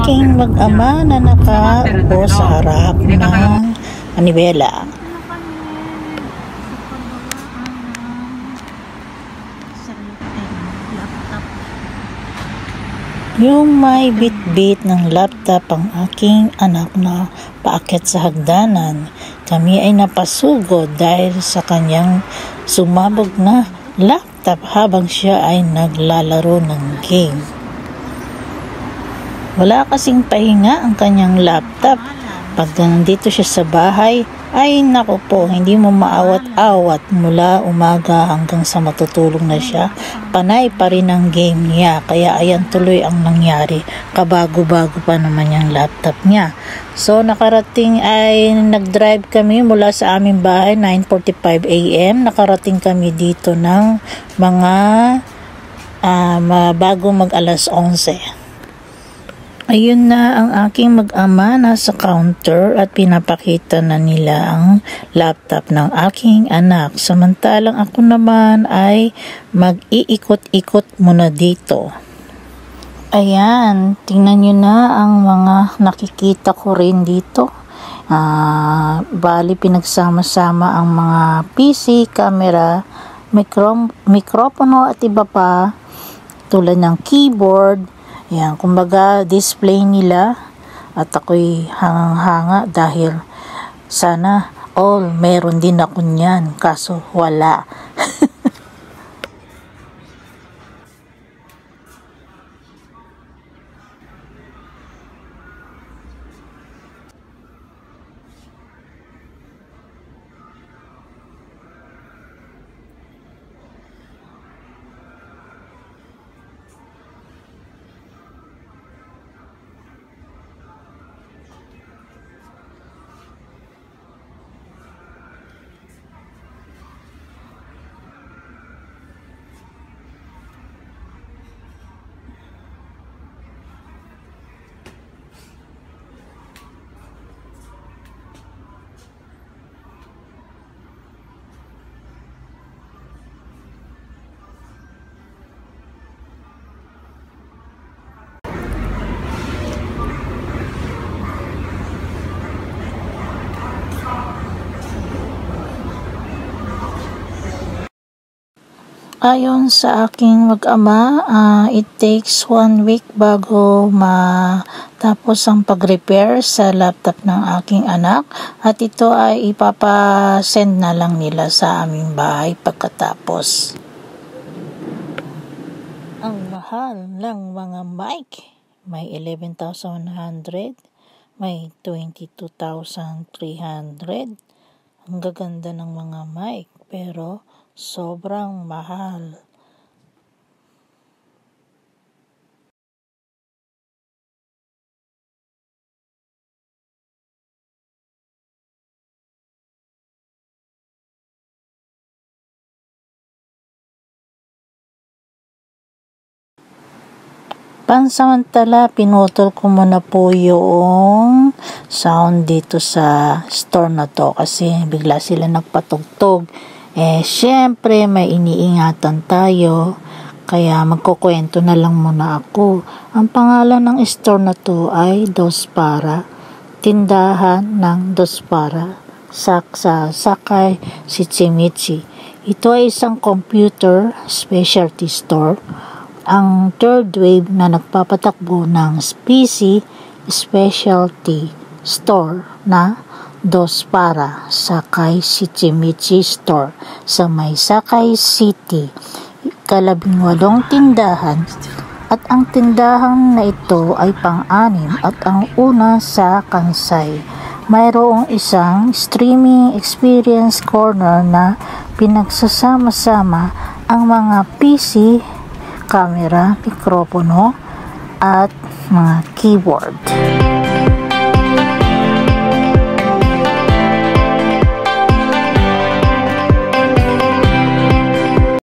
aking mag-ama na nakaupo sa harap ng manibela. Yung may bit-bit ng laptop ang aking anak na paakyat sa hagdanan. Kami ay napasugod dahil sa kanyang sumabog na laptop habang siya ay naglalaro ng game. Wala kasing pahinga ang kanyang laptop. Pag nandito siya sa bahay, ay naku po, hindi mo maawat-awat mula umaga hanggang sa matutulog na siya. Panay pa rin ang game niya, kaya ayan tuloy ang nangyari. Kabago-bago pa naman yung laptop niya. So nakarating ay nag-drive kami mula sa aming bahay 9:45 AM. Nakarating kami dito ng mga bago mag alas 11. Ayun na ang aking mag-ama nasa counter at pinapakita na nila ang laptop ng aking anak. Samantalang ako naman ay mag-iikot-ikot muna dito. Ayan, tingnan nyo na ang mga nakikita ko rin dito. Bali pinagsama-sama ang mga PC, camera, mikropono at iba pa tulad ng keyboard. Yan, kumbaga display nila at ako'y hangang-hanga dahil sana all meron din ako niyan, kaso wala. Ayon sa aking mag-ama, it takes 1 week bago matapos ang pag-repair sa laptop ng aking anak at ito ay ipapasend na lang nila sa aming bahay pagkatapos. Ang mahal ng mga mic, may 11,100, may 22,300. Ang gaganda ng mga mic pero sobrang mahal. Pansamantala, pinutol ko muna po yung sound dito sa store na to kasi bigla sila nagpatugtog. Syempre may iniingatan tayo, kaya magkukwento na lang muna ako. Ang pangalan ng store na to ay Dos Para, tindahan ng Dos Para sa Sakay Shichimichi. Ito ay isang computer specialty store, ang third wave na nagpapatakbo ng PC specialty store na Dos Para Sakay Shichimichi Store sa may Sakay City. 18 tindahan at ang tindahan na ito ay pang-anim at ang una sa Kansai. Mayroong isang streaming experience corner na pinagsasama-sama ang mga PC, camera, mikropono at mga keyboard.